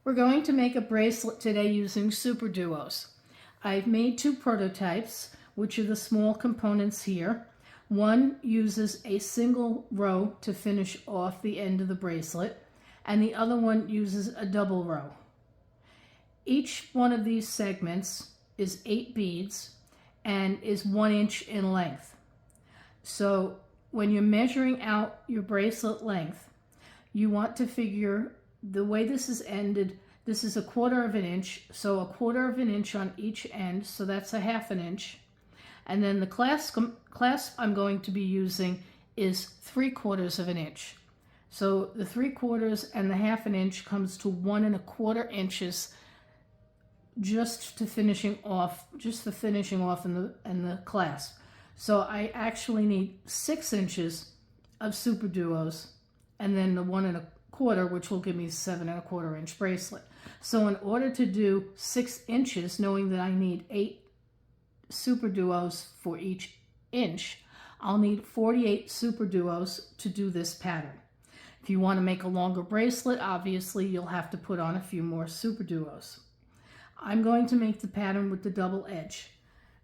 We're going to make a bracelet today using super duos. I've made two prototypes, which are the small components here. One uses a single row to finish off the end of the bracelet, and the other one uses a double row. Each one of these segments is 8 beads and is 1 inch in length. So when you're measuring out your bracelet length, you want to figure the way this is ended. This is 1/4 of an inch, so 1/4 of an inch on each end, so that's 1/2 an inch. And then the clasp I'm going to be using is 3/4 of an inch. So the 3/4 and the 1/2 an inch comes to 1 1/4 inches just the finishing off in the clasp. So I actually need 6 inches of super duos and then the 1 1/4, which will give me 7 1/4 inch bracelet. So in order to do 6 inches, knowing that I need 8 super duos for each inch, I'll need 48 super duos to do this pattern. If you want to make a longer bracelet, obviously you'll have to put on a few more super duos. I'm going to make the pattern with the double edge.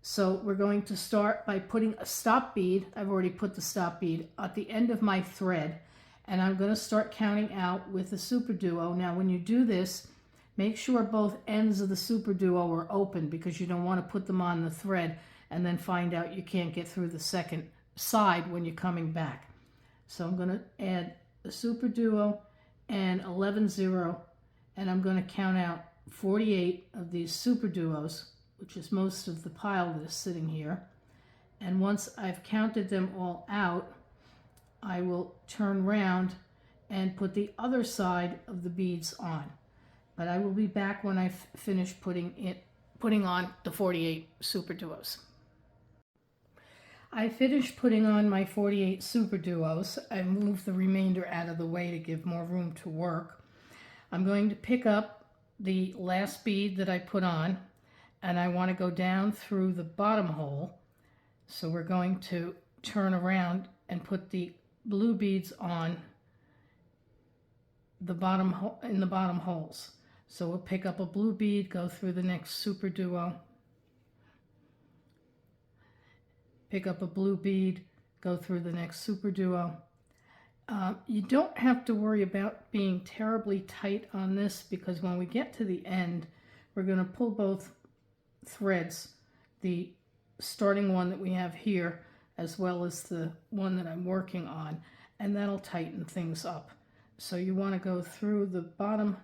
So we're going to start by putting a stop bead. I've already put the stop bead at the end of my thread, and I'm going to start counting out with the super duo. Now when you do this, make sure both ends of the super duo are open, because you don't want to put them on the thread and then find out you can't get through the second side when you're coming back. So I'm going to add a super duo and 11 0, and I'm going to count out 48 of these super duos, which is most of the pile that is sitting here. And once I've counted them all out, I will turn around and put the other side of the beads on. But I will be back when I've finished putting on the 48 super duos. I finished putting on my 48 super duos. I moved the remainder out of the way to give more room to work. I'm going to pick up the last bead that I put on, and I want to go down through the bottom hole. So we're going to turn around and put the blue beads on the bottom in the bottom holes. So we'll pick up a blue bead, go through the next super duo, pick up a blue bead, go through the next super duo. You don't have to worry about being terribly tight on this, because when we get to the end, we're going to pull both threads, the starting one that we have here as well as the one that I'm working on, and that'll tighten things up. So you want to go through the bottom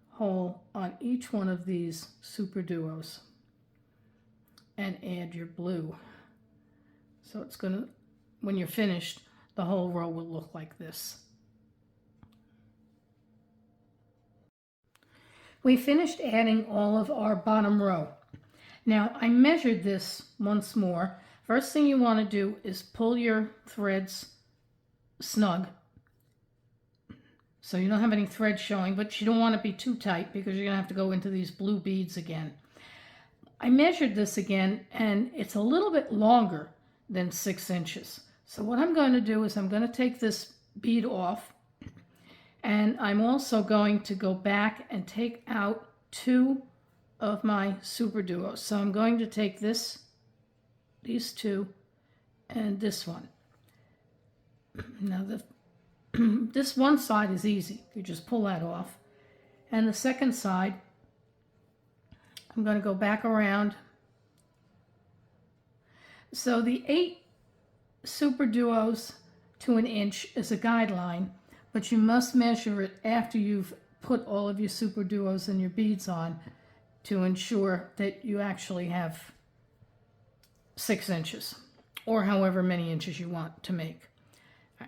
hole on each one of these super duos and add your blue. So it's going to, when you're finished, the whole row will look like this. We finished adding all of our bottom row. Now I measured this once more. First thing you want to do is pull your threads snug, so you don't have any thread showing, but you don't want to be too tight because you're going to have to go into these blue beads again. I measured this again, and it's a little bit longer than 6 inches. So what I'm going to do is I'm going to take this bead off, and I'm also going to go back and take out 2 of my super duos. So I'm going to take these 2 and this one. Now this one side is easy. You just pull that off. And the second side, I'm going to go back around. So the 8 super duos to 1 inch is a guideline, but you must measure it after you've put all of your super duos and your beads on to ensure that you actually have 6 inches, or however many inches you want to make.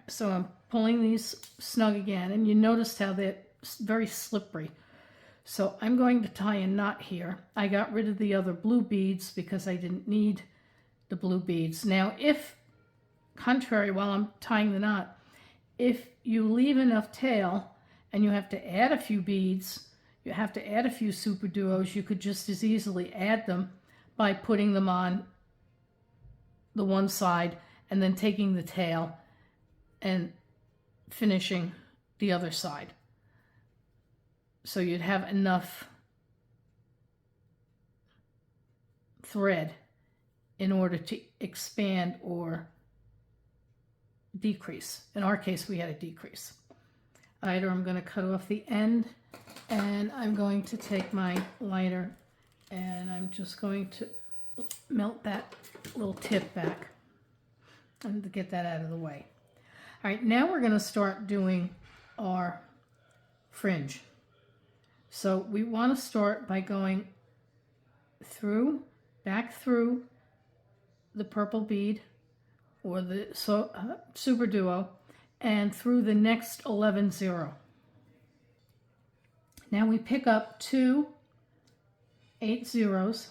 So I'm pulling these snug again, and you noticed how they're very slippery. So I'm going to tie a knot here. I got rid of the other blue beads because I didn't need the blue beads. Now, if contrary, while I'm tying the knot, if you leave enough tail and you have to add a few beads, you have to add a few super duos, you could just as easily add them by putting them on the one side and then taking the tail and finishing the other side. so you'd have enough thread in order to expand or decrease. In our case, we had a decrease. Lighter, I'm going to cut off the end, and I'm going to take my lighter and I'm just going to melt that little tip back and to get that out of the way. All right, now we're going to start doing our fringe. So we want to start by going through, back through the purple bead or the super duo and through the next 11 0. Now we pick up 2 8 zeros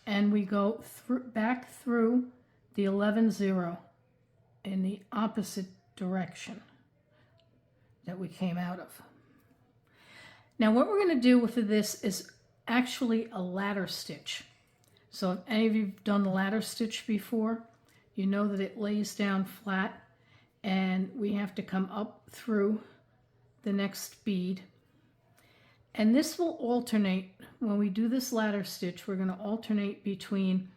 and we go back through the 11 0 in the opposite direction that we came out of. Now what we're going to do with this is actually a ladder stitch. So if any of you have done the ladder stitch before, you know that it lays down flat and we have to come up through the next bead. And this will alternate. When we do this ladder stitch, we're going to alternate between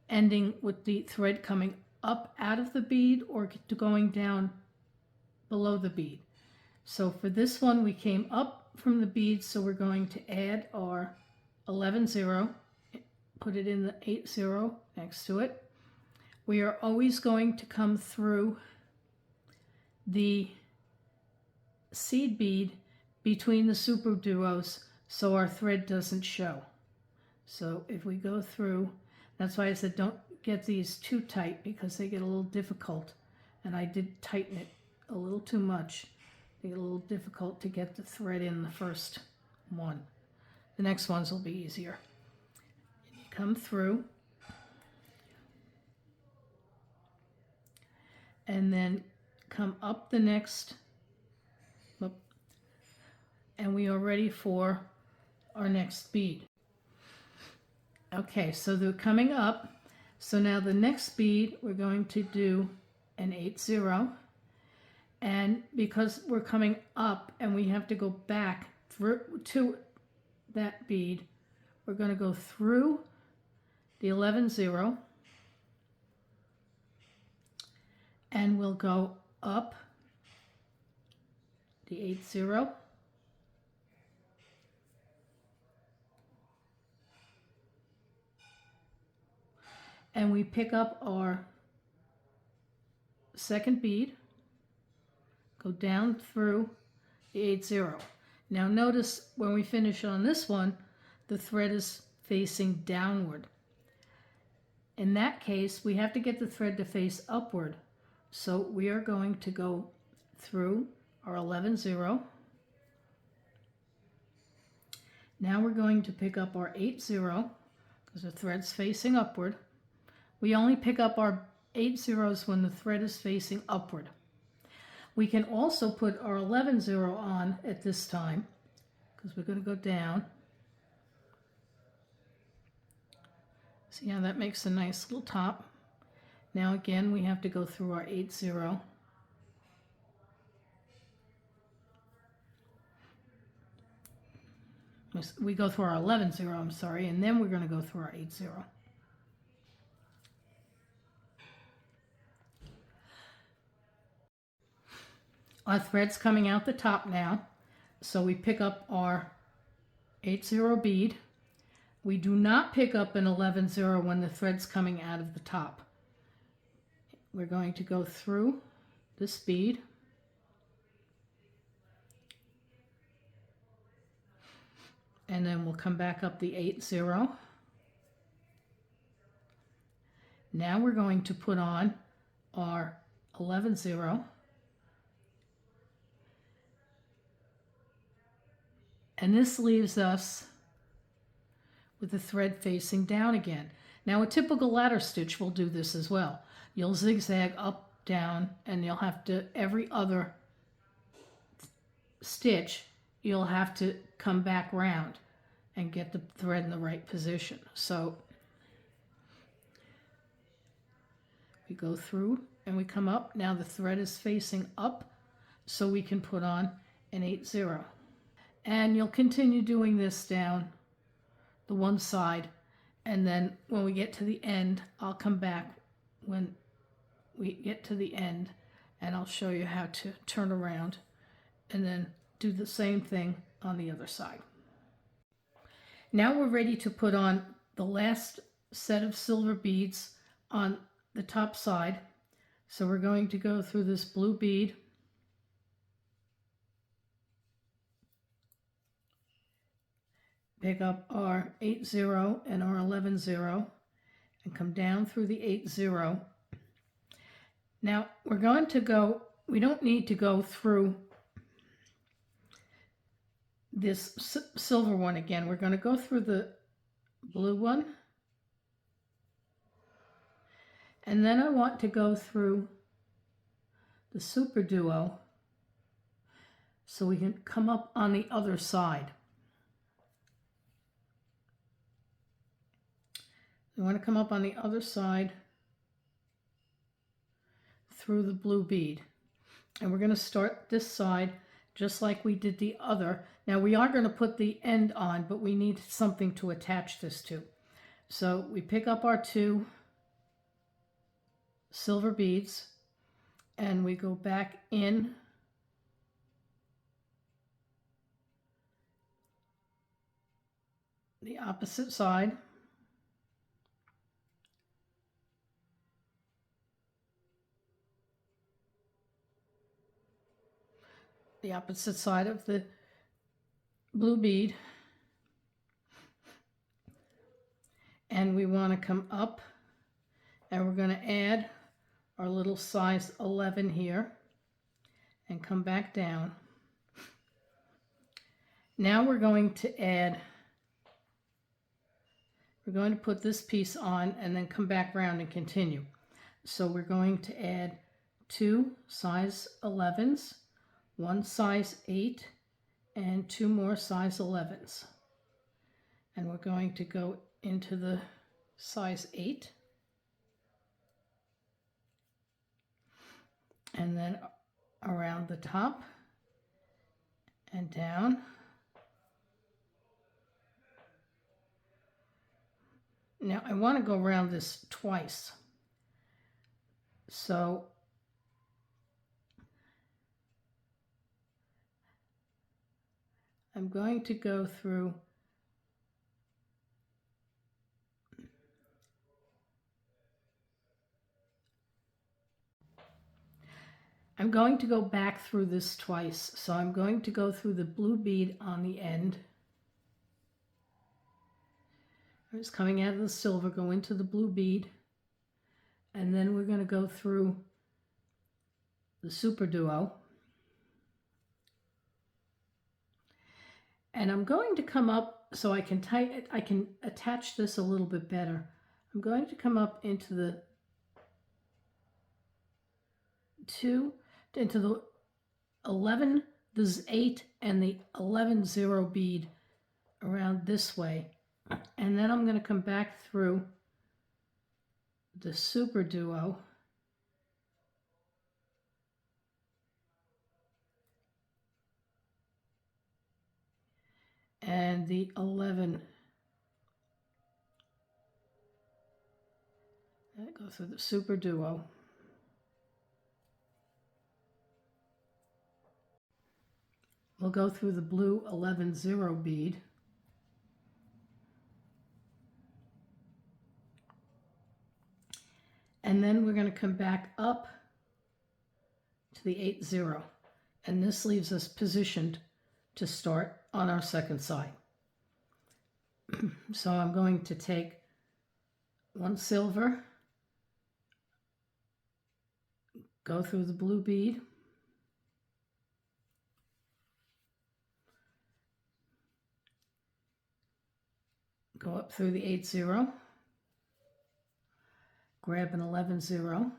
ending with the thread coming up out of the bead or going down below the bead. So for this one, we came up from the bead, so we're going to add our 11 0, put it in the 8 0 next to it. We are always going to come through the seed bead between the super duos so our thread doesn't show. So if we go through, that's why I said don't get these too tight because they get a little difficult, and I did tighten it a little too much. They get a little difficult to get the thread in the first one. The next ones will be easier. And you come through and then come up the next, and we are ready for our next bead. Okay, so they're coming up. So now the next bead, we're going to do an 8 0. And because we're coming up and we have to go back through to that bead, we're going to go through the 11 0 and we'll go up the 8 0. And we pick up our second bead, go down through the 8 0. Now notice when we finish on this one, the thread is facing downward. In that case, we have to get the thread to face upward. So we are going to go through our 11 0. Now we're going to pick up our 8 0 because the thread's facing upward. We only pick up our 8 zeros when the thread is facing upward. We can also put our 11 0 on at this time because we're going to go down. See how that makes a nice little top. Now again, we have to go through our 8 0. We go through our 11 0, I'm sorry, and then we're going to go through our 8 0. Our thread's coming out the top now, so we pick up our 8 0 bead. We do not pick up an 11 0 when the thread's coming out of the top. We're going to go through this bead. And then we'll come back up the 8 0. Now we're going to put on our 11 0. And this leaves us with the thread facing down again. Now a typical ladder stitch will do this as well. You'll zigzag up, down, and you'll have to, every other stitch, you'll have to come back round and get the thread in the right position. So we go through and we come up. Now the thread is facing up, so we can put on an 8 0. And you'll continue doing this down the one side. And then when we get to the end, I'll come back when we get to the end and I'll show you how to turn around and then do the same thing on the other side. Now we're ready to put on the last set of silver beads on the top side. So we're going to go through this blue bead, pick up our 8-0 and our 11-0 and come down through the 8-0. Now we're going to go, we don't need to go through this silver one again. We're going to go through the blue one. And then I want to go through the super duo so we can come up on the other side. We want to come up on the other side through the blue bead. And we're going to start this side just like we did the other. Now we are going to put the end on, but we need something to attach this to. So we pick up our 2 silver beads and we go back in the opposite side. The opposite side of the blue bead, and we want to come up and we're going to add our little size 11 here and come back down. Now we're going to put this piece on and then come back around and continue. So we're going to add 2 size 11s, 1 size 8, and 2 more size 11s. And we're going to go into the size 8. And then around the top and down. Now I want to go around this twice. So I'm going to go through I'm going to go back through this twice. So I'm going to go through the blue bead on the end. It's coming out of the silver, go into the blue bead, and then we're going to go through the super duo. And I'm going to come up so I can attach this a little bit better. I'm going to come up into the 11, the 8, and the 11-0 bead around this way. And then I'm going to come back through the super duo. And the 11. And go through the super duo. We'll go through the blue 11-0 bead. And then we're going to come back up to the 8-0. And this leaves us positioned to start on our second side. So I'm going to take 1 silver, go through the blue bead, go up through the 8-0, grab an 11-0,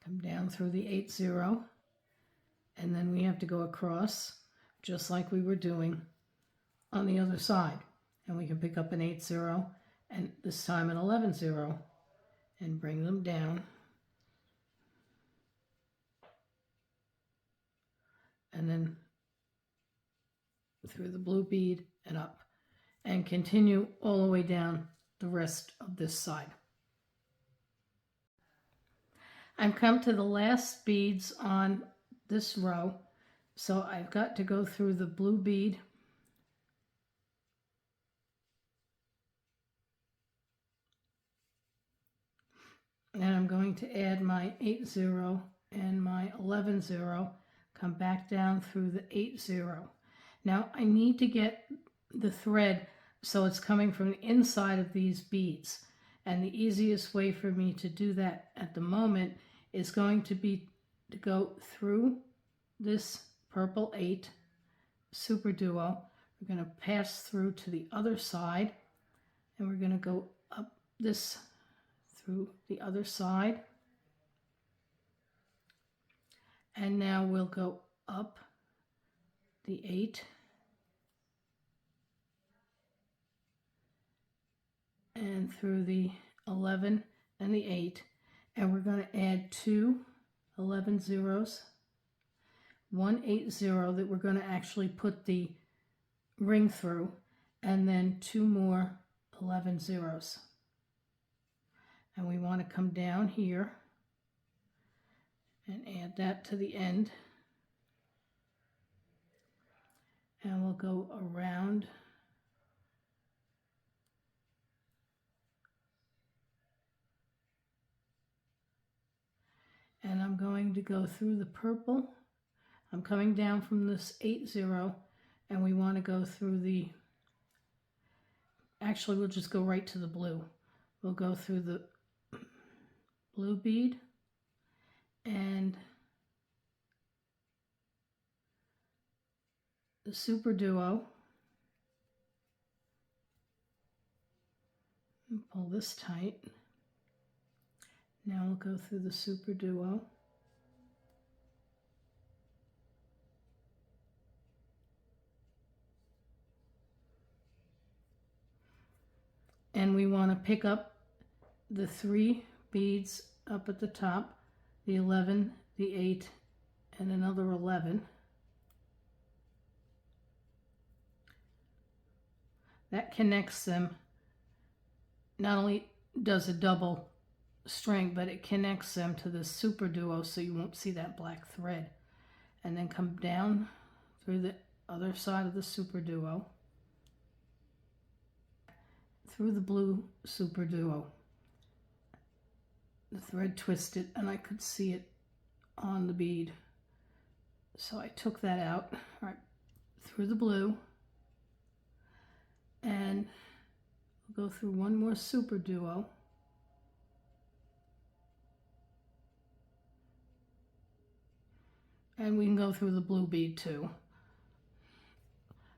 come down through the 8-0, and then we have to go across just like we were doing on the other side. And we can pick up an 8-0 and this time an 11-0 and bring them down and then through the blue bead and up, and continue all the way down the rest of this side. I've come to the last beads on this row, so I've got to go through the blue bead and I'm going to add my 8-0 and my 11-0, come back down through the 8-0. Now I need to get the thread so it's coming from the inside of these beads, and the easiest way for me to do that at the moment is going to be to go through this purple 8 super duo. We're going to pass through to the other side, and we're going to go up this through the other side, and now we'll go up the 8 and through the 11 and the 8, and we're going to add 2 11 zeros, 1 8-0 that we're going to actually put the ring through, and then 2 more 11 zeros. And we want to come down here and add that to the end, and we'll go around and I'm going to go through the purple. I'm coming down from this 8-0, and we want to go through the, actually we'll just go right to the blue. We'll go through the blue bead and the super duo, and pull this tight. Now we'll go through the super duo, and we want to pick up the 3 beads up at the top, the 11, the 8, and another 11. That connects them. Not only does a double string, but it connects them to the super duo, so you won't see that black thread. And then come down through the other side of the super duo, through the blue super duo. The thread twisted and I could see it on the bead, so I took that out. All right, through the blue, and we'll go through one more super duo, and we can go through the blue bead too,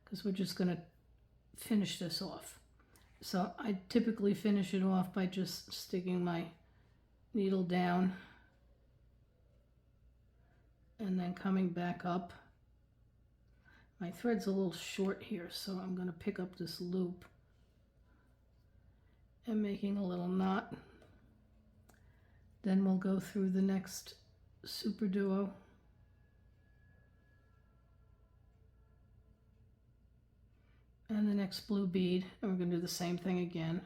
because we're just going to finish this off. So I typically finish it off by just sticking my needle down and then coming back up. My thread's a little short here, so I'm going to pick up this loop and making a little knot. Then we'll go through the next super duo, and the next blue bead, and we're going to do the same thing again.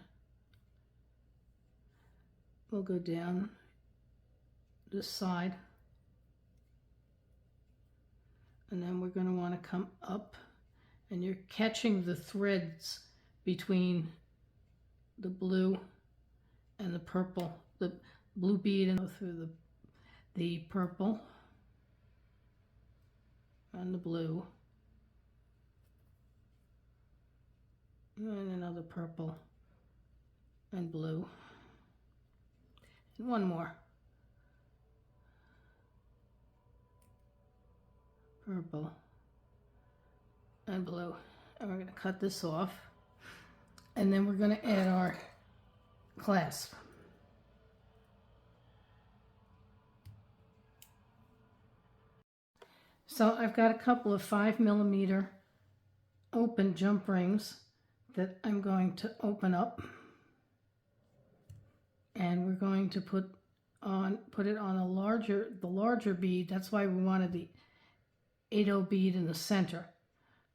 We'll go down this side, and then we're going to want to come up, and you're catching the threads between the blue and the purple, the blue bead, and go through the purple and the blue, and another purple and blue, and one more purple and blue, and we're going to cut this off, and then we're going to add our clasp. So I've got a couple of 5mm open jump rings that I'm going to open up, and we're going to put it on the larger bead. That's why we wanted 8/0 bead in the center.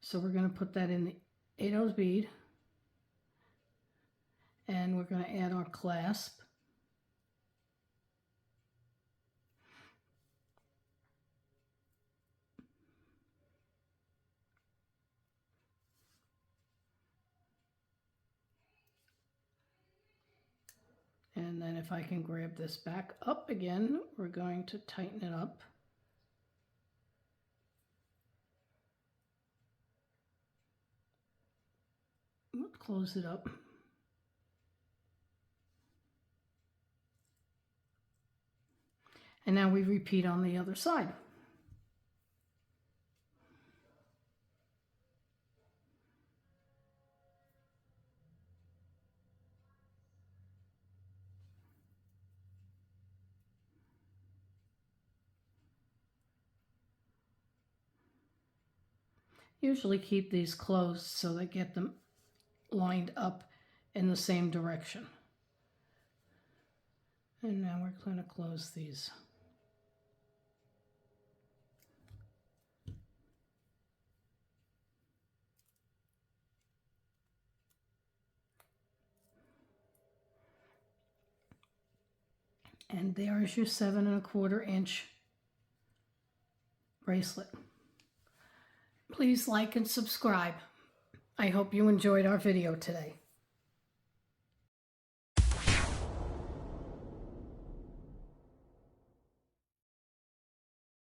So we're going to put that in the 8/0 bead, and we're going to add our clasp. And then if I can grab this back up again, we're going to tighten it up. Close it up. And now we repeat on the other side. Usually keep these closed so they get them lined up in the same direction. And now we're going to close these. And there is your 7¼ inch bracelet. Please like and subscribe. I hope you enjoyed our video today.